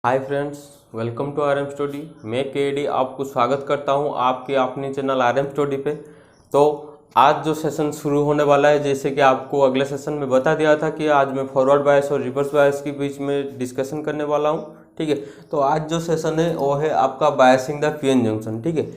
Hi friends, welcome to RM study. मैं KD आपको स्वागत करता हूं आपके अपने चैनल आरएम स्टडी पे। तो आज जो सेशन शुरू होने वाला है, जैसे कि आपको अगले सेशन में बता दिया था कि आज मैं फॉरवर्ड बायस और रिवर्स बायस के बीच में डिस्कशन करने वाला हूं। ठीक है, तो आज जो सेशन है वो है आपका बायसिंग द पीएन जंक्शन। ठीक है,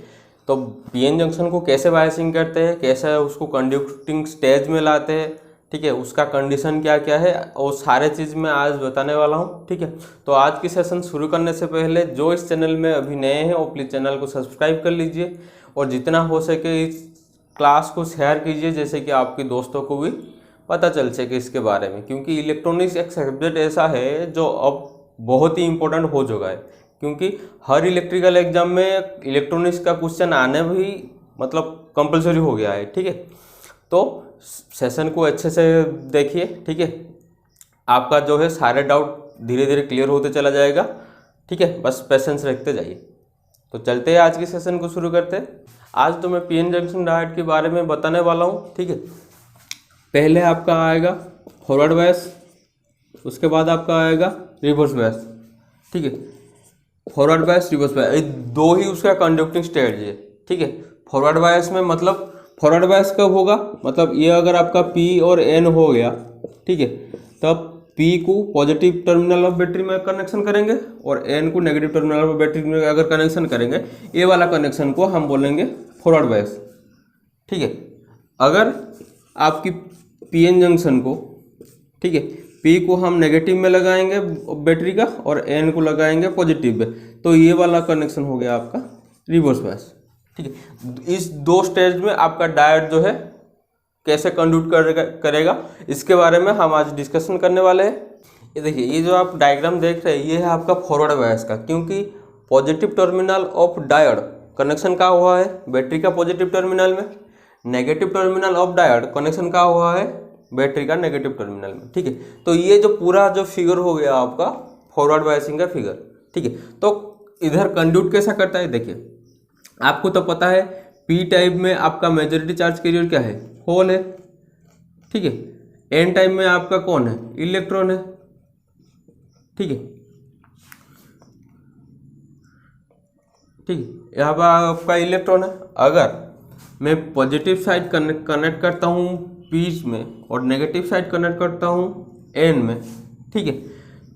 तो पीएन जंक्शन को कैसे बायसिंग करते हैं, कैसे उसको कंडक्टिंग स्टेज में लाते हैं, ठीक है, उसका कंडीशन क्या क्या है, वो सारे चीज़ मैं आज बताने वाला हूँ। ठीक है, तो आज की सेशन शुरू करने से पहले जो इस चैनल में अभी नए हैं वो प्लीज़ चैनल को सब्सक्राइब कर लीजिए और जितना हो सके इस क्लास को शेयर कीजिए, जैसे कि आपके दोस्तों को भी पता चल सके इसके बारे में, क्योंकि इलेक्ट्रॉनिक्स एक सब्जेक्ट ऐसा है जो अब बहुत ही इम्पोर्टेंट हो चुका है। क्योंकि हर इलेक्ट्रिकल एग्जाम में इलेक्ट्रॉनिक्स का क्वेश्चन आने भी मतलब कंपलसरी हो गया है। ठीक है, तो सेशन को अच्छे से देखिए। ठीक है, आपका जो है सारे डाउट धीरे धीरे क्लियर होते चला जाएगा। ठीक है, बस पेशेंस रखते जाइए। तो चलते हैं आज की सेशन को शुरू करते हैं। आज तो मैं पीएन जंक्शन डायोड के बारे में बताने वाला हूँ। ठीक है, पहले आपका आएगा फॉरवर्ड बायस, उसके बाद आपका आएगा रिवर्स बायस। ठीक है, फॉरवर्ड बायस रिवर्स बायस दो ही उसका कंडक्टिंग स्टेज है। ठीक है, फॉरवर्ड बायस में मतलब फॉरवर्ड बायस कब होगा, मतलब ये अगर आपका P और N हो गया, ठीक है, तब P को पॉजिटिव टर्मिनल ऑफ बैटरी में कनेक्शन करेंगे और N को नेगेटिव टर्मिनल ऑफ बैटरी में अगर कनेक्शन करेंगे, ये वाला कनेक्शन को हम बोलेंगे फॉरवर्ड बायस। ठीक है, अगर आपकी पीएन जंक्शन को, ठीक है, P को हम नेगेटिव में लगाएंगे बैटरी का और N को लगाएंगे पॉजिटिव में, तो ये वाला कनेक्शन हो गया आपका रिवर्स बायस। ठीक है, इस दो स्टेज में आपका डायोड जो है कैसे कंडक्ट करेगा इसके बारे में हम आज डिस्कशन करने वाले हैं। ये देखिए, ये जो आप डायग्राम देख रहे हैं ये है आपका फॉरवर्ड बायस का, क्योंकि positive terminal of diode connection का हुआ है बैटरी का पॉजिटिव टर्मिनल में, negative terminal of diode connection का हुआ है बैटरी का नेगेटिव टर्मिनल में। ठीक है, तो ये जो पूरा जो फिगर हो गया आपका फॉरवर्ड बायसिंग का फिगर। ठीक है, तो इधर कंडक्ट कैसा करता है, देखिए आपको तो पता है पी टाइप में आपका मेजॉरिटी चार्ज कैरियर क्या है, होल है। ठीक है, एन टाइप में आपका कौन है, इलेक्ट्रॉन है। ठीक है, ठीक है, यहाँ पर आपका इलेक्ट्रॉन है। अगर मैं पॉजिटिव साइड कनेक्ट करता हूँ पीच में और नेगेटिव साइड कनेक्ट करता हूँ एन में, ठीक है,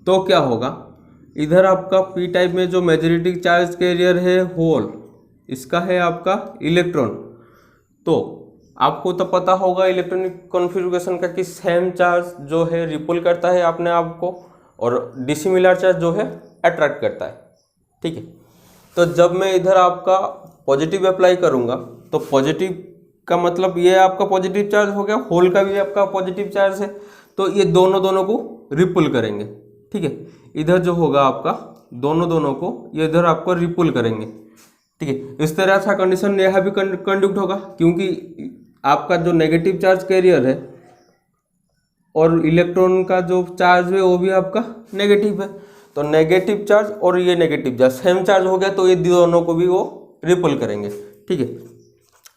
तो क्या होगा, इधर आपका पी टाइप में जो मेजॉरिटी चार्ज कैरियर है होल, इसका है आपका इलेक्ट्रॉन। तो आपको तो पता होगा इलेक्ट्रॉनिक कॉन्फ़िगरेशन का कि सेम चार्ज जो है रिपल करता है अपने आप को और डिसिमिलर चार्ज जो है अट्रैक्ट करता है। ठीक है, तो जब मैं इधर आपका पॉजिटिव अप्लाई करूंगा तो पॉजिटिव का मतलब ये आपका पॉजिटिव चार्ज हो गया, होल का भी आपका पॉजिटिव चार्ज है, तो ये दोनों को रिपल करेंगे। ठीक है, इधर जो होगा आपका दोनों को ये इधर आपको रिपल करेंगे। ठीक है, इस तरह सा कंडीशन यहाँ भी कंडक्ट होगा, क्योंकि आपका जो नेगेटिव चार्ज कैरियर है और इलेक्ट्रॉन का जो चार्ज है वो भी आपका नेगेटिव है, तो नेगेटिव चार्ज और ये नेगेटिव चार्ज सेम चार्ज हो गया, तो ये दोनों को भी वो रिपल करेंगे। ठीक है,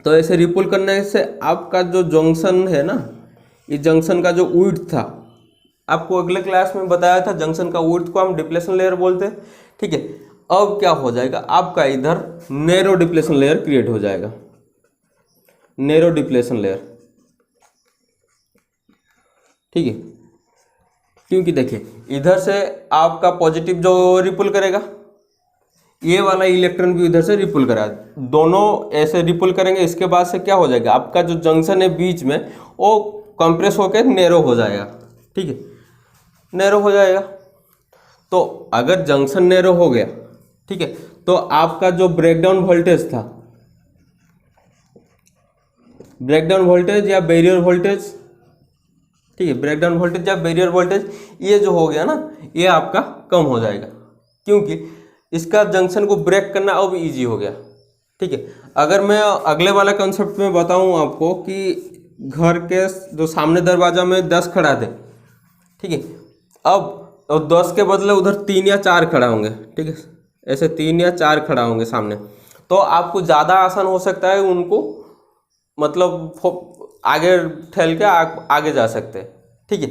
तो ऐसे रिपल करने से आपका जो जंक्शन है ना, ये जंक्शन का जो विड्थ था, आपको अगले क्लास में बताया था जंक्शन का विड्थ को हम डिप्लेशन लेयर बोलते हैं। ठीक है, अब क्या हो जाएगा, आपका इधर नैरो डिप्लेशन लेयर क्रिएट हो जाएगा, नैरो डिप्लेशन लेयर। ठीक है, क्योंकि देखिए इधर से आपका पॉजिटिव जो रिपल करेगा, ये वाला इलेक्ट्रॉन भी इधर से रिपल करा, दोनों ऐसे रिपल करेंगे। इसके बाद से क्या हो जाएगा, आपका जो जंक्शन है बीच में वो कंप्रेस होकर नैरो हो जाएगा। ठीक है, नैरो हो जाएगा। तो अगर जंक्शन नैरो हो गया, ठीक है, तो आपका जो ब्रेकडाउन वोल्टेज था, ब्रेकडाउन वोल्टेज या बैरियर वोल्टेज, ठीक है, ब्रेकडाउन वोल्टेज या बैरियर वोल्टेज, ये जो हो गया ना, ये आपका कम हो जाएगा, क्योंकि इसका जंक्शन को ब्रेक करना अब इजी हो गया। ठीक है, अगर मैं अगले वाला कंसेप्ट में बताऊं आपको कि घर के जो सामने दरवाजा में 10 खड़ा थे, ठीक है, अब 10 के बदले उधर 3 या 4 खड़ा होंगे। ठीक है, ऐसे 3 या 4 खड़ा होंगे सामने, तो आपको ज़्यादा आसान हो सकता है उनको मतलब आगे ठेल के आगे जा सकते हैं। ठीक है,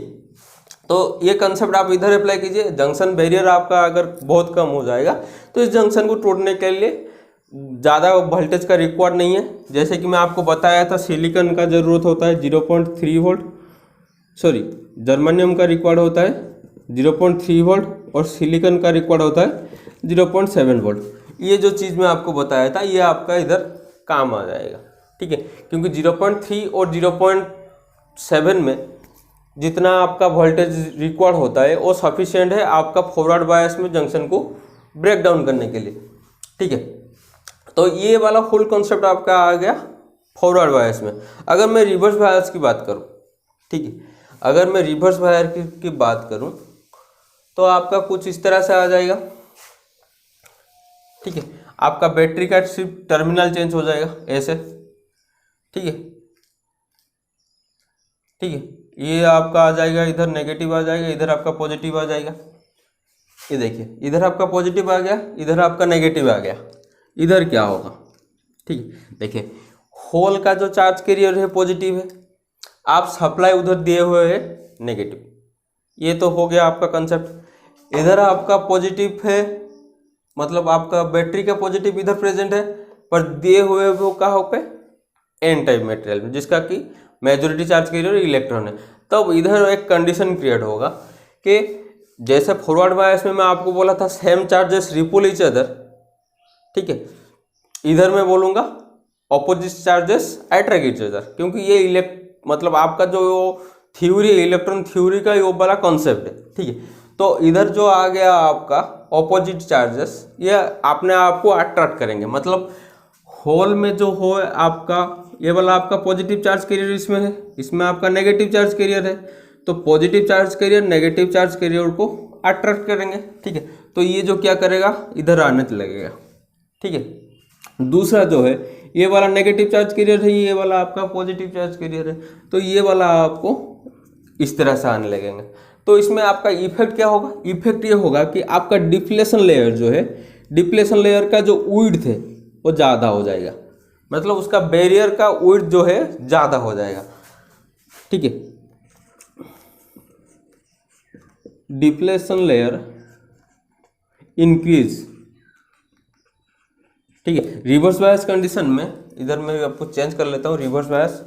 तो ये कंसेप्ट आप इधर अप्लाई कीजिए। जंक्शन बैरियर आपका अगर बहुत कम हो जाएगा तो इस जंक्शन को तोड़ने के लिए ज़्यादा वोल्टेज का रिक्वायर्ड नहीं है। जैसे कि मैं आपको बताया था सिलिकॉन का ज़रूरत होता है 0.3 वोल्ट, सॉरी जर्मेनियम का रिक्वायर्ड होता है 0.3 वोल्ट और सिलिकॉन का रिक्वायर्ड होता है 0.7 वोल्ट। ये जो चीज़ मैं आपको बताया था ये आपका इधर काम आ जाएगा, ठीक है, क्योंकि 0.3 और 0.7 में जितना आपका वोल्टेज रिक्वायर्ड होता है वो सफिशिएंट है आपका फॉरवर्ड बायस में जंक्शन को ब्रेक डाउन करने के लिए, ठीक है। तो ये वाला फुल कॉन्सेप्ट आपका आ गया फॉरवर्ड बायस में। अगर मैं रिवर्स बायस की बात करूं, ठीक है, अगर मैं रिवर्स बायस की बात करूं तो आपका कुछ इस तरह से आ जाएगा, ठीक है। आपका बैटरी का सिर्फ टर्मिनल चेंज हो जाएगा ऐसे, ठीक है, ठीक है। ये आपका आ जाएगा, इधर नेगेटिव आ जाएगा, इधर आपका पॉजिटिव आ जाएगा। ये देखिए इधर आपका पॉजिटिव आ गया, इधर आपका नेगेटिव आ गया। इधर क्या होगा, ठीक है, देखिए होल का जो चार्ज कैरियर है पॉजिटिव है, आप सप्लाई उधर दिए हुए है नेगेटिव। ये तो हो गया आपका कंसेप्ट। इधर आपका पॉजिटिव है, मतलब आपका बैटरी का पॉजिटिव इधर प्रेजेंट है, पर दिए हुए वो कहाँ पे एन टाइप मटेरियल में, जिसका कि मेजॉरिटी चार्ज कैरियर इलेक्ट्रॉन है। तब इधर एक कंडीशन क्रिएट होगा कि जैसे फॉरवर्ड बायस में मैं आपको बोला था same charges ripple each other, ठीक है, इधर मैं बोलूँगा opposite charges attract each other, क्योंकि ये मतलब आपका जो थ्योरी इलेक्ट्रॉन थ्योरी का ये वाला कॉन्सेप्ट है, ठीक है। तो इधर जो आ गया आपका ऑपोजिट चार्जेस, ये अपने आप को अट्रैक्ट करेंगे। मतलब होल में जो हो आपका ये वाला आपका पॉजिटिव चार्ज कैरियर इसमें है, इसमें आपका नेगेटिव चार्ज कैरियर है, तो positive charge carrier negative charge carrier को अट्रैक्ट करेंगे, ठीक है। तो ये जो क्या करेगा इधर आने लगेगा, ठीक है। दूसरा जो है ये वाला नेगेटिव चार्ज कैरियर है, ये वाला आपका पॉजिटिव चार्ज कैरियर है, तो ये वाला आपको इस तरह से आने लगेंगे। तो इसमें आपका इफेक्ट क्या होगा, इफेक्ट ये होगा कि आपका डिप्लेशन लेयर जो है, डिप्लेशन लेयर का जो विड्थ है वो ज़्यादा हो जाएगा, मतलब उसका बैरियर का विड्थ जो है ज़्यादा हो जाएगा, ठीक है। डिप्लेशन लेयर इंक्रीज, ठीक है। रिवर्स बायस कंडीशन में इधर मैं आपको चेंज कर लेता हूँ रिवर्स बायस,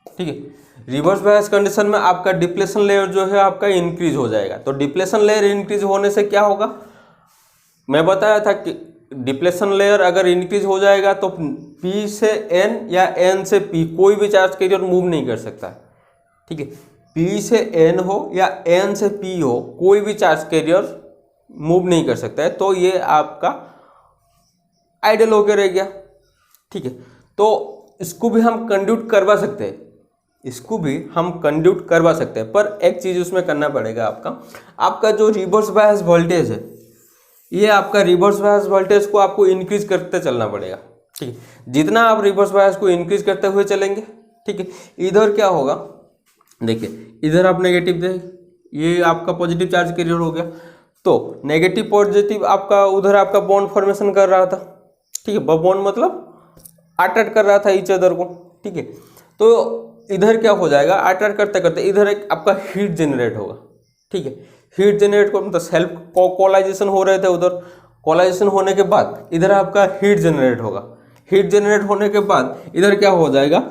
ठीक है। रिवर्स बायस कंडीशन में आपका डिप्लेशन लेयर जो है आपका इंक्रीज हो जाएगा। तो डिप्लेशन लेयर इंक्रीज होने से क्या होगा, मैं बताया था कि डिप्लेशन लेयर अगर इंक्रीज हो जाएगा तो P से N या N से P कोई भी चार्ज कैरियर मूव नहीं कर सकता, ठीक है। P से N हो या N से P हो, कोई भी चार्ज कैरियर मूव नहीं कर सकता है। तो ये आपका आइडियल होकर रह गया, ठीक है। तो इसको भी हम कंड्यूट करवा सकते हैं, इसको भी हम कंड्यूट करवा सकते हैं, पर एक चीज़ उसमें करना पड़ेगा आपका जो रिवर्स बायस वोल्टेज है, ये आपका रिवर्स बायस वोल्टेज को आपको इंक्रीज करते चलना पड़ेगा, ठीक है। जितना आप रिवर्स बायस को इंक्रीज करते हुए चलेंगे, ठीक है, इधर क्या होगा, देखिए इधर आप नेगेटिव दे, ये आपका पॉजिटिव चार्ज कैरियर हो गया, तो नेगेटिव पॉजिटिव आपका उधर आपका बॉन्ड फॉर्मेशन कर रहा था, ठीक है, बॉन्ड मतलब अट्रैक्ट कर रहा था ईच अदर को, ठीक है। तो इधर क्या हो जाएगा, अट्रैक्ट करते करते इधर एक आपका हीट जनरेट होगा, ठीक है। हीट जनरेट को मतलब सेल्फ कोलाइजेशन हो रहे थे उधर, कोलाइजेशन होने के बाद इधर आपका हीट जनरेट होगा। हीट जनरेट होने के बाद इधर क्या हो जाएगा,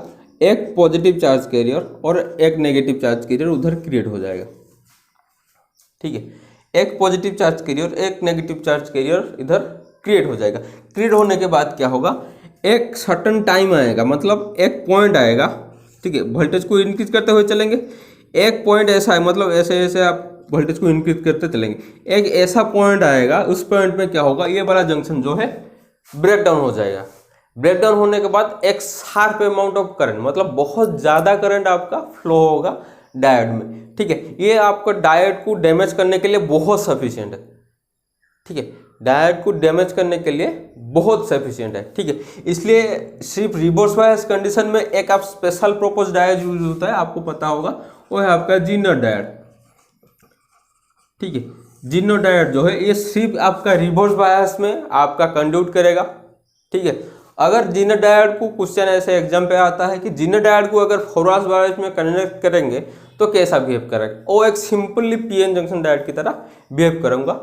एक पॉजिटिव चार्ज कैरियर और एक नेगेटिव चार्ज कैरियर उधर क्रिएट हो जाएगा, ठीक है। एक पॉजिटिव चार्ज कैरियर एक नेगेटिव चार्ज कैरियर इधर क्रिएट हो जाएगा। क्रिएट होने के बाद क्या होगा, एक सर्टन टाइम आएगा, मतलब एक पॉइंट आएगा, ठीक है। वोल्टेज को इंक्रीज करते हुए चलेंगे, एक पॉइंट ऐसा है, मतलब ऐसे ऐसे आप वोल्टेज को इंक्रीज करते चलेंगे, एक ऐसा पॉइंट आएगा, उस पॉइंट में क्या होगा, ये वाला जंक्शन जो है ब्रेक डाउन हो जाएगा। ब्रेक डाउन होने के बाद एक शार्प अमाउंट ऑफ करंट, मतलब बहुत ज़्यादा करंट आपका फ्लो होगा डायोड में, ठीक है। ये आपको डायोड को डैमेज करने के लिए बहुत सफिशिएंट है, ठीक है, डायोड को डैमेज करने के लिए बहुत सफिशिएंट है, ठीक है। इसलिए सिर्फ रिवर्स बायस कंडीशन में एक आप स्पेशल पर्पस डायोड यूज होता है, आपको पता होगा, वो है आपका जीनर डायोड, ठीक है। जीनर डायोड जो है ये सिर्फ आपका रिवर्स बायस में आपका कंड्यूट करेगा, ठीक है। अगर जीनर डायोड को क्वेश्चन ऐसे एग्जाम पे आता है कि जीनर डायोड को अगर फॉरवर्ड बायस में कनेक्ट करेंगे तो कैसा बिहेव करेगा, वो एक सिंपली पीएन जंक्शन डायोड की तरह बिहेव करूँगा।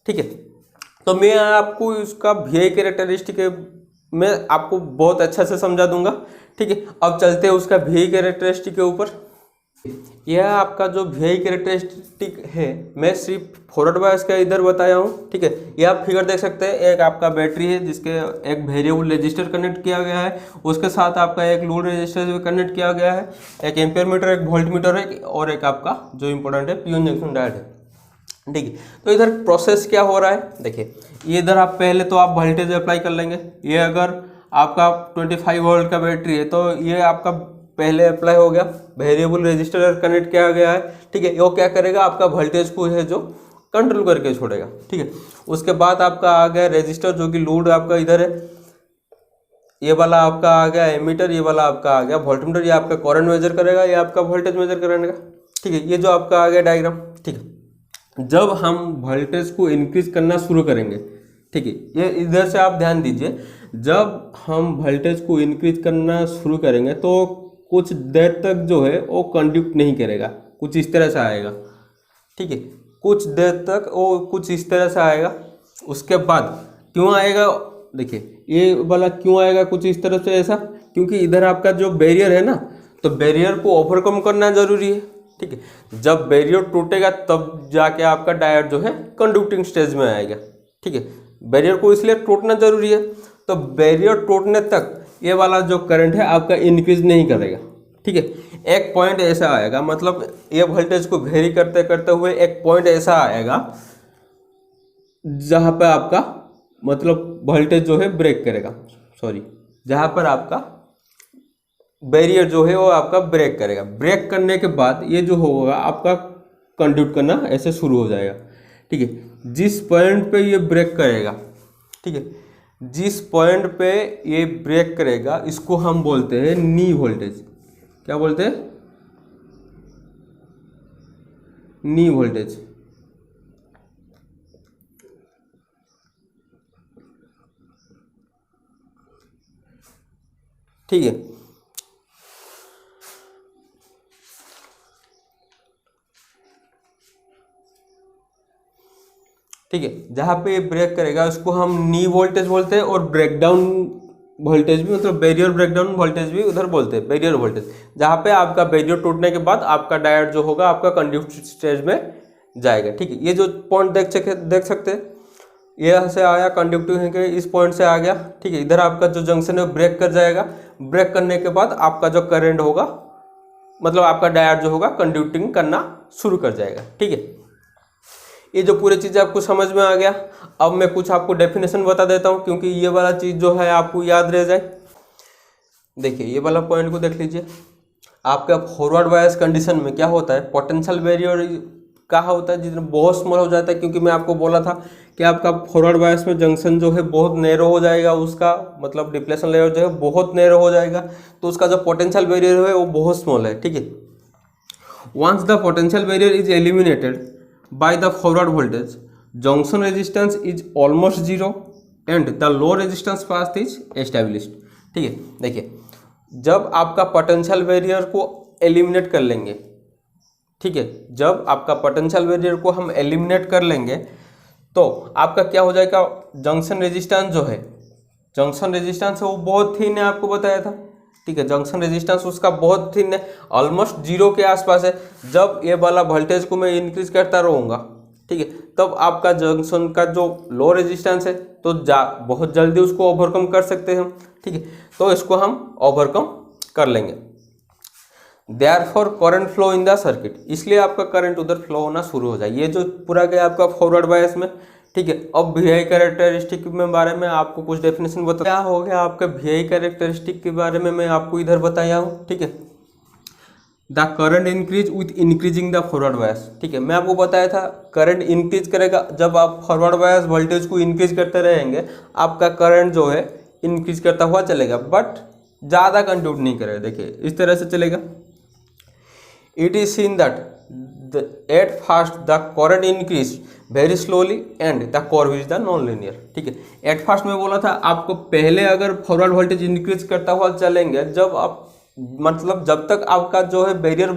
ठीक है, तो मैं आपको इसका वीआई कैरेक्टरिस्टिक मैं आपको बहुत अच्छा से समझा दूंगा। ठीक है, अब चलते हैं उसका वीआई कैरेक्टरिस्टिक के ऊपर। यह आपका जो वीआई कैरेक्टरिस्टिक है मैं सिर्फ फॉरवर्ड बायस का इधर बताया हूँ। ठीक है, ये आप फिगर देख सकते हैं, एक आपका बैटरी है जिसके एक वेरिएबल रजिस्टर कनेक्ट किया गया है, उसके साथ आपका एक लोड रजिस्टर कनेक्ट किया गया है, एक एम्पियर मीटर, एक वोल्ट मीटर है, और एक आपका जो इंपॉर्टेंट है पीएन जंक्शन डायोड है। ठीक है, तो इधर प्रोसेस क्या हो रहा है देखिए, ये इधर आप पहले तो आप वोल्टेज अप्लाई कर लेंगे। ये अगर आपका 25 वोल्ट का बैटरी है तो ये आपका पहले अप्लाई हो गया, वेरिएबल रजिस्टर कनेक्ट किया गया है। ठीक है, वो क्या करेगा, आपका वोल्टेज को है जो कंट्रोल करके छोड़ेगा। ठीक है, उसके बाद आपका आ गया रजिस्टर जो कि लोड आपका इधर है, ये वाला आपका आ गया एमीटर, ये वाला आपका आ गया वोल्टमीटर, ये आपका करंट मेजर करेगा, ये आपका वोल्टेज मेजर करेगा। ठीक है, ये जो आपका आ गया डायग्राम। ठीक है, जब हम वोल्टेज को इंक्रीज करना शुरू करेंगे, ठीक है, ये इधर से आप ध्यान दीजिए, जब हम वोल्टेज को इंक्रीज करना शुरू करेंगे तो कुछ देर तक जो है वो कंडक्ट नहीं करेगा, कुछ इस तरह से आएगा। ठीक है, कुछ देर तक वो कुछ इस तरह से आएगा। उसके बाद क्यों आएगा, देखिए ये वाला क्यों आएगा कुछ इस तरह से, ऐसा क्योंकि इधर आपका जो बैरियर है ना, तो बैरियर को ओवरकम करना जरूरी है। ठीक है, जब बैरियर टूटेगा तब जाके आपका डायोड जो है कंडक्टिंग स्टेज में आएगा। ठीक है, बैरियर को इसलिए टूटना जरूरी है, तो बैरियर टूटने तक ये वाला जो करंट है आपका इंक्रीज नहीं करेगा। ठीक है, एक पॉइंट ऐसा आएगा, मतलब ये वोल्टेज को वेरी करते करते हुए एक पॉइंट ऐसा आएगा जहाँ पर आपका मतलब वोल्टेज जो है ब्रेक करेगा, सॉरी, जहाँ पर आपका बैरियर जो है वो आपका ब्रेक करेगा। ब्रेक करने के बाद ये जो होगा आपका कंडक्ट करना ऐसे शुरू हो जाएगा। ठीक है, जिस पॉइंट पे ये ब्रेक करेगा, ठीक है, जिस पॉइंट पे ये ब्रेक करेगा इसको हम बोलते हैं नी वोल्टेज। क्या बोलते हैं, नी वोल्टेज। ठीक है, ठीक है, जहाँ पे ये ब्रेक करेगा उसको हम नी वोल्टेज बोलते हैं, और ब्रेकडाउन वोल्टेज भी, मतलब बैरियर ब्रेकडाउन वोल्टेज भी उधर बोलते हैं, बैरियर वोल्टेज, जहाँ पे आपका बैरियर टूटने के बाद आपका डायोड जो होगा आपका कंडक्ट स्टेज में जाएगा। ठीक है, ये जो पॉइंट देख सकते हैं, ये से आया कंडक्टिंग के इस पॉइंट से आ गया। ठीक है, इधर आपका जो जंक्शन है ब्रेक कर जाएगा, ब्रेक करने के बाद आपका जो करंट होगा, मतलब आपका डायोड जो होगा कंडक्टिंग करना शुरू कर जाएगा। ठीक है, ये जो पूरी चीज़ आपको समझ में आ गया। अब मैं कुछ आपको डेफिनेशन बता देता हूँ क्योंकि ये वाला चीज़ जो है आपको याद रह जाए। देखिए ये वाला पॉइंट को देख लीजिए, आपका फॉरवर्ड बायस कंडीशन में क्या होता है, पोटेंशियल बैरियर कहाँ होता है, जितना बहुत स्मॉल हो जाता है, क्योंकि मैं आपको बोला था कि आपका फॉरवर्ड बायस में जंक्शन जो है बहुत नैरो हो जाएगा, उसका मतलब डिप्लेशन लेयर जो है बहुत नैरो हो जाएगा, तो उसका जो पोटेंशियल बैरियर है वो बहुत स्मॉल है। ठीक है, once the potential barrier is eliminated by the forward voltage, junction resistance is almost zero and the low resistance path is established। ठीक है, देखिए जब आपका पोटेंशियल बैरियर को एलिमिनेट कर लेंगे, ठीक है, जब आपका पोटेंशियल बैरियर को हम एलिमिनेट कर लेंगे तो आपका क्या हो जाएगा, जंक्शन रेजिस्टेंस जो है, जंक्शन रेजिस्टेंस है वो बहुत थिन है, आपको बताया था। ठीक है, जंक्शन रेजिस्टेंस उसका बहुत थिन है, ऑलमोस्ट जीरो के आसपास है। जब ये वाला वोल्टेज को मैं इंक्रीज करता रहूँगा, ठीक है, तब आपका जंक्शन का जो लो रेजिस्टेंस है तो बहुत जल्दी उसको ओवरकम कर सकते हैं। ठीक है, तो इसको हम ओवरकम कर लेंगे। Therefore current flow in the circuit, इसलिए आपका करंट उधर फ्लो होना शुरू हो जाए। ये जो पूरा गया आपका फॉरवर्ड बायस में। ठीक है, अब वीआई कैरेक्टरिस्टिक में बारे में आपको कुछ डेफिनेशन बता, क्या हो गया आपका वीआई कैरेक्टरिस्टिक के बारे में मैं आपको इधर बताया हूँ। ठीक है, the current increase with increasing the forward bias. ठीक है, मैं आपको बताया था करंट इंक्रीज करेगा, जब आप फॉरवर्ड बायस वोल्टेज को इंक्रीज करते रहेंगे आपका करंट जो है इंक्रीज करता हुआ चलेगा, बट ज़्यादा कंट्रीब्यूट नहीं करेगा। देखिए इस तरह से चलेगा। It is seen that at first the current increase very slowly and the curve is the non linear. ठीक है, एट फर्स्ट में बोला था आपको पहले अगर फॉरवर्ड वोल्टेज इंक्रीज करता हुआ चलेंगे, जब आप मतलब जब तक आपका जो है बैरियर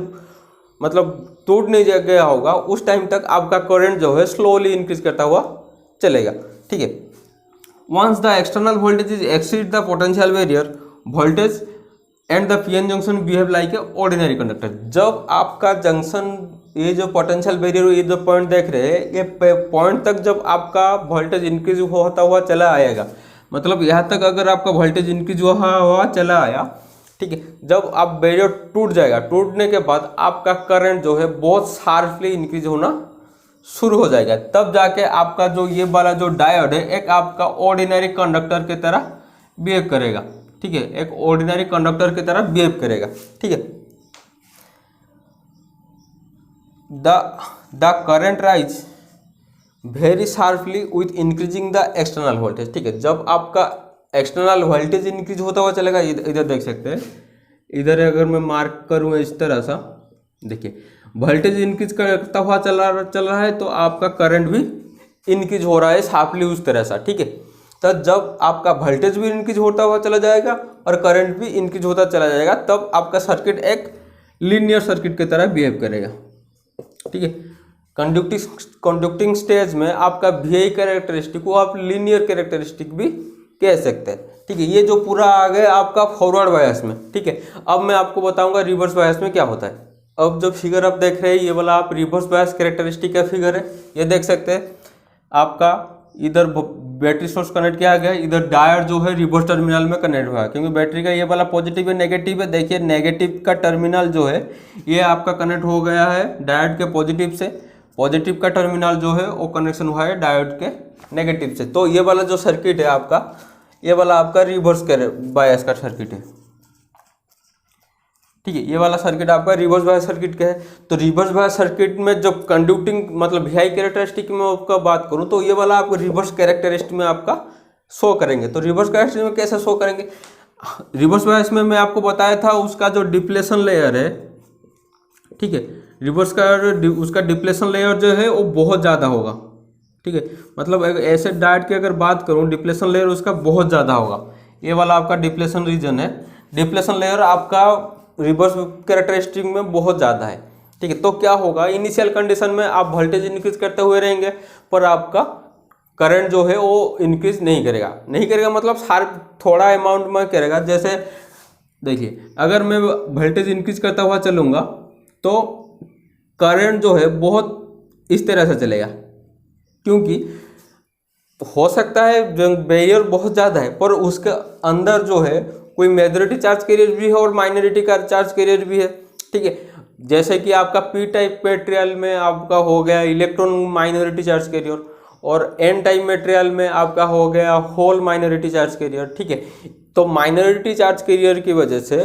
मतलब टूट नहीं गया होगा उस टाइम तक आपका करंट जो है स्लोली इंक्रीज करता हुआ चलेगा। ठीक है, once the external voltage is exceed the potential barrier voltage and the PN junction behave like a ordinary conductor. जब आपका जंक्शन ये जो पोटेंशियल बैरियर ये जो पॉइंट देख रहे हैं ये पॉइंट तक जब आपका वोल्टेज इंक्रीज होता हुआ चला आएगा, मतलब यहाँ तक अगर आपका वोल्टेज इंक्रीज हुआ चला आया, ठीक है, जब आप बैरियर टूट जाएगा, टूटने के बाद आपका करंट जो है बहुत शार्पली इंक्रीज होना शुरू हो जाएगा। तब जाके आपका जो ये वाला जो डायोड है एक आपका ऑर्डिनरी कंडक्टर की तरह बिहेव करेगा। ठीक है, एक ऑर्डिनरी कंडक्टर की तरह बिहेव करेगा। ठीक है, the current rise very sharply with increasing the external voltage. ठीक है, जब आपका एक्सटर्नल वोल्टेज इंक्रीज होता हुआ चलेगा, इधर देख सकते हैं, इधर अगर मैं मार्क करूँ इस तरह सा, देखिए वोल्टेज इंक्रीज करता हुआ चल रहा है तो आपका करंट भी इंक्रीज हो रहा है शार्पली उस तरह सा। ठीक है, तो जब आपका वोल्टेज भी इंक्रीज होता हुआ चला जाएगा और करंट भी इंक्रीज होता चला जाएगा तब आपका सर्किट एक लीनियर सर्किट की तरह बिहेव करेगा। ठीक है, कंडक्टिंग स्टेज में आपका वीआई कैरेक्टरिस्टिक को आप लीनियर कैरेक्टरिस्टिक भी कह सकते हैं। ठीक है, ये जो पूरा आ गया आपका फॉरवर्ड बायस में। ठीक है, अब मैं आपको बताऊंगा रिवर्स बायस में क्या होता है। अब जो फिगर आप देख रहे हैं ये वाला आप रिवर्स बायस कैरेक्टरिस्टिक का फिगर है, ये देख सकते हैं। आपका इधर बैटरी सोर्स कनेक्ट किया गया है, इधर डायोड जो है रिवर्स टर्मिनल में कनेक्ट हुआ है, क्योंकि बैटरी का ये वाला पॉजिटिव है नेगेटिव है। देखिए नेगेटिव का टर्मिनल जो है ये आपका कनेक्ट हो गया है डायोड के पॉजिटिव से, पॉजिटिव का टर्मिनल जो है वो कनेक्शन हुआ है डायोड के नेगेटिव से। तो ये वाला जो सर्किट है आपका, ये वाला आपका रिवर्स बायस का सर्किट है। ठीक है, ये वाला सर्किट आपका रिवर्स बायस सर्किट का है। तो रिवर्स बायस सर्किट में जब कंडक्टिंग मतलब वीआई कैरेक्टरिस्टिक में आपका बात करूं तो ये वाला आपको रिवर्स कैरेक्टरिस्टिक में आपका शो करेंगे। तो रिवर्स कैरेक्टरिस्टिक में कैसे शो करेंगे, रिवर्स बायस में मैं आपको बताया था उसका जो डिप्लेशन लेयर है, ठीक है, रिवर्स का उसका डिप्लेशन लेयर जो है वो बहुत ज़्यादा होगा। ठीक है, मतलब ऐसे डायोड की अगर बात करूं डिप्लेशन लेयर उसका बहुत ज़्यादा होगा। ये वाला आपका डिप्लेशन रीजन है, डिप्लेशन लेयर आपका रिवर्स कैरेक्टरिस्टिक में बहुत ज़्यादा है। ठीक है, तो क्या होगा, इनिशियल कंडीशन में आप वोल्टेज इंक्रीज करते हुए रहेंगे पर आपका करंट जो है वो इंक्रीज नहीं करेगा मतलब शार्प थोड़ा अमाउंट में करेगा। जैसे देखिए अगर मैं वोल्टेज इंक्रीज करता हुआ चलूँगा तो करंट जो है बहुत इस तरह से चलेगा, क्योंकि हो सकता है बैरियर बहुत ज़्यादा है पर उसके अंदर जो है कोई मेजॉरिटी चार्ज कैरियर भी है और माइनॉरिटी का चार्ज कैरियर भी है। ठीक है, जैसे कि आपका पी टाइप मटेरियल में आपका हो गया इलेक्ट्रॉन माइनॉरिटी चार्ज कैरियर और एन टाइप मटेरियल में आपका हो गया होल माइनॉरिटी चार्ज कैरियर। ठीक है, तो माइनॉरिटी चार्ज कैरियर की वजह से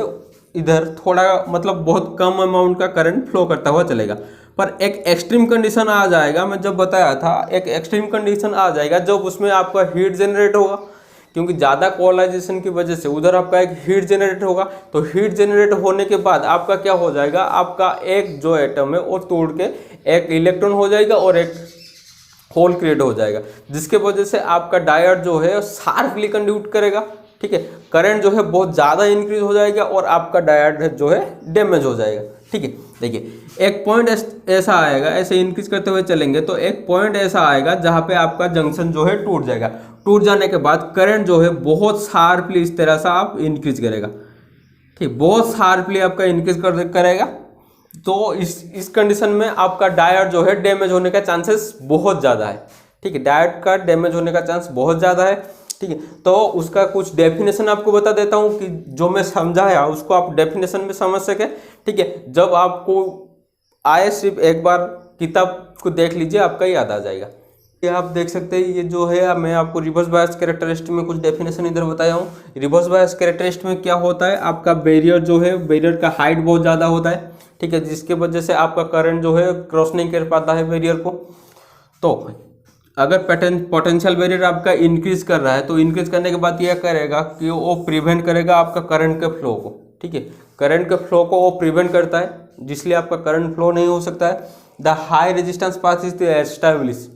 इधर थोड़ा मतलब बहुत कम अमाउंट का करंट फ्लो करता हुआ चलेगा। पर एक एक्सट्रीम कंडीशन आ जाएगा, मैं जब बताया था एक एक्सट्रीम कंडीशन आ जाएगा जब उसमें आपका हीट जनरेट होगा, क्योंकि ज़्यादा पोलराइजेशन की वजह से उधर आपका एक हीट जनरेट होगा। तो हीट जनरेट होने के बाद आपका क्या हो जाएगा, आपका एक जो एटम है वो तोड़ के एक इलेक्ट्रॉन हो जाएगा और एक होल क्रिएट हो जाएगा, जिसके वजह से आपका डायोड जो है शार्पली कंडक्ट करेगा। ठीक है, करंट जो है बहुत ज़्यादा इंक्रीज हो जाएगा और आपका डायोड जो है डैमेज हो जाएगा। ठीक है, देखिए एक पॉइंट ऐसा आएगा, ऐसे इंक्रीज करते हुए चलेंगे तो एक पॉइंट ऐसा आएगा जहाँ पे आपका जंक्शन जो है टूट जाएगा। टूट जाने के बाद करंट जो है बहुत शार्पली इस तरह से आप इंक्रीज करेगा। ठीक, बहुत शार्पली आपका इंक्रीज करेगा। तो इस कंडीशन में आपका डायोड जो है डैमेज होने का चांसेस बहुत ज़्यादा है। ठीक है, डायोड का डैमेज होने का चांस बहुत ज़्यादा है। ठीक है, तो उसका कुछ डेफिनेशन आपको बता देता हूँ कि जो मैं समझाया उसको आप डेफिनेशन में समझ सके। ठीक है, जब आपको आए सिर्फ एक बार किताब को देख लीजिए आपका याद आ जाएगा। ये आप देख सकते हैं, ये जो है मैं आपको रिवर्स बायस कैरेक्टरिस्टिक में कुछ डेफिनेशन इधर बताया हूँ। रिवर्स बायस कैरेक्टरिस्टिक में क्या होता है, आपका बैरियर जो है बैरियर का हाइट बहुत ज़्यादा होता है। ठीक है, जिसके वजह से आपका करंट जो है क्रॉस नहीं कर पाता है बैरियर को। तो अगर पोटेंशियल बैरियर आपका इंक्रीज कर रहा है तो इंक्रीज करने के बाद यह करेगा कि वो प्रिवेंट करेगा आपका करंट के फ्लो को। ठीक है, करंट के फ्लो को वो प्रिवेंट करता है, जिसलिए आपका करंट फ्लो नहीं हो सकता है। The high resistance path is establish,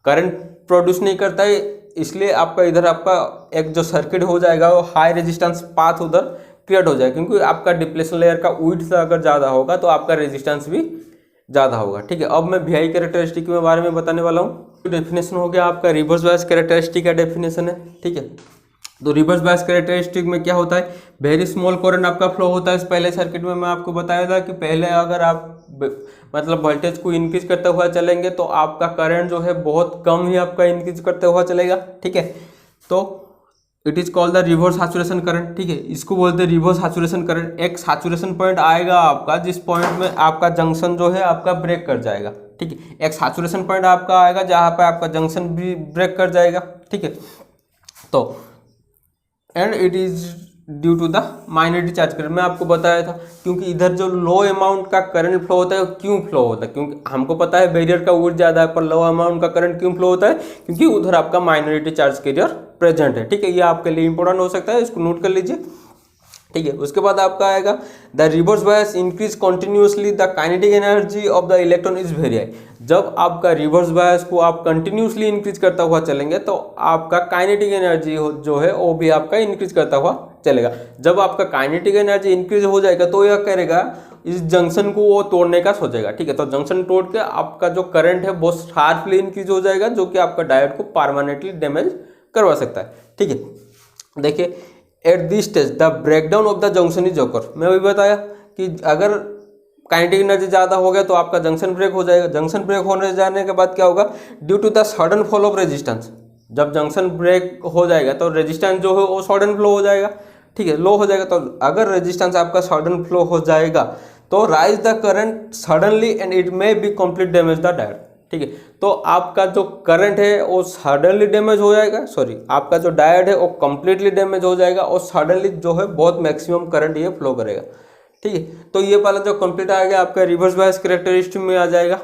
current produce नहीं करता है, इसलिए आपका इधर आपका एक जो सर्किट हो जाएगा वो हाई रेजिस्टेंस पाथ उधर क्रिएट हो जाएगा, क्योंकि आपका डिप्लेशन लेयर का विड्थ अगर ज़्यादा होगा तो आपका रेजिस्टेंस भी ज़्यादा होगा। ठीक है, अब मैं वीआई कैरेक्टरिस्टिक के बारे में बताने वाला हूँ। डेफिनेशन हो गया आपका रिवर्स बायस कैरेक्टरिस्टिक का डेफिनेशन है। ठीक है, तो रिवर्स बायस कैरेक्टरिस्टिक में क्या होता है, वेरी स्मॉल करंट आपका फ्लो होता है। इस पहले सर्किट में मैं आपको बताया था कि पहले अगर आप मतलब वोल्टेज को इंक्रीज करते हुआ चलेंगे तो आपका करंट जो है बहुत कम ही आपका इंक्रीज करते हुआ चलेगा। ठीक है, तो it is called the reverse saturation current. ठीक है, इसको बोलते हैं रिवर्स सैचुरेशन करंट। एक सैचुरेशन पॉइंट आएगा आपका जिस पॉइंट में आपका जंक्शन जो है आपका ब्रेक कर जाएगा। ठीक है, एक सैचुरेशन पॉइंट आपका आएगा जहाँ पे आपका जंक्शन भी ब्रेक कर जाएगा। ठीक है, तो and it is due to the minority charge current. मैं आपको बताया था, क्योंकि इधर जो लो अमाउंट का करंट फ्लो होता है क्यों फ्लो होता है, क्योंकि हमको पता है बैरियर का वोल्ट ज़्यादा है, पर लो अमाउंट का करंट क्यों फ्लो होता है, क्योंकि उधर आपका माइनॉरिटी चार्ज कैरियर प्रेजेंट है। ठीक है, ये आपके लिए इंपॉर्टेंट हो सकता है, इसको नोट कर लीजिए। ठीक है, उसके बाद आपका आएगा the reverse bias increase continuously the kinetic energy of the electron is very high. जब आपका रिवर्स बायस को आप कंटिन्यूसली इंक्रीज करता हुआ चलेंगे तो आपका काइनेटिक एनर्जी जो है वो भी आपका इंक्रीज करता हुआ चलेगा। जब आपका काइनेटिक एनर्जी इंक्रीज हो जाएगा तो यह करेगा इस जंक्शन को वो तोड़ने का सोचेगा। ठीक है, तो जंक्शन तोड़ के आपका जो करंट है वो शार्पली इंक्रीज हो जाएगा, जो कि आपका डायोड को परमानेंटली डैमेज करवा सकता है। ठीक है, देखिए at this stage the breakdown of the junction is occur. मैं अभी बताया कि अगर काइनेटिक एनर्जी ज़्यादा हो गया तो आपका जंक्शन ब्रेक हो जाएगा। जंक्शन ब्रेक होने जाने के बाद क्या होगा, due to the sudden fall of resistance. जब जंक्शन ब्रेक हो जाएगा तो रेजिस्टेंस जो है वो सडन फ्लो हो जाएगा। ठीक है, लो हो जाएगा। तो अगर रेजिस्टेंस आपका सडन फ्लो हो जाएगा तो rise the current suddenly and it may be complete damage the diode. ठीक है, तो आपका जो करंट है वो सडनली डैमेज हो जाएगा, आपका जो डायोड है वो कंप्लीटली डैमेज हो जाएगा और सडनली जो है बहुत मैक्सिमम करंट ये फ्लो करेगा। ठीक है, तो ये वाला जो कंप्लीट आ गया आपका रिवर्स बायस कैरेक्टरिस्टिक में आ जाएगा।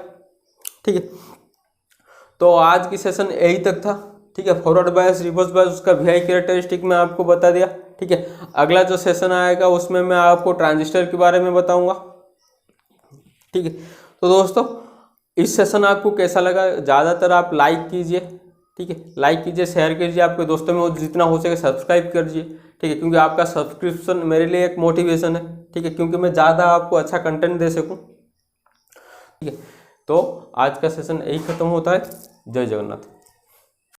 ठीक है, तो आज की सेशन यही तक था। ठीक है, फॉरवर्ड बायस, रिवर्स बायस, उसका वीआई कैरेक्टरिस्टिक में आपको बता दिया। ठीक है, अगला जो सेशन आएगा उसमें मैं आपको ट्रांजिस्टर के बारे में बताऊंगा। ठीक है, तो दोस्तों इस सेशन आपको कैसा लगा, ज़्यादातर आप लाइक कीजिए। ठीक है, लाइक कीजिए, शेयर कीजिए, आपके दोस्तों में जितना हो सके सब्सक्राइब कीजिए। ठीक है, क्योंकि आपका सब्सक्रिप्शन मेरे लिए एक मोटिवेशन है। ठीक है, क्योंकि मैं ज़्यादा आपको अच्छा कंटेंट दे सकूं। ठीक है, तो आज का सेशन यही खत्म होता है। जय जगन्नाथ।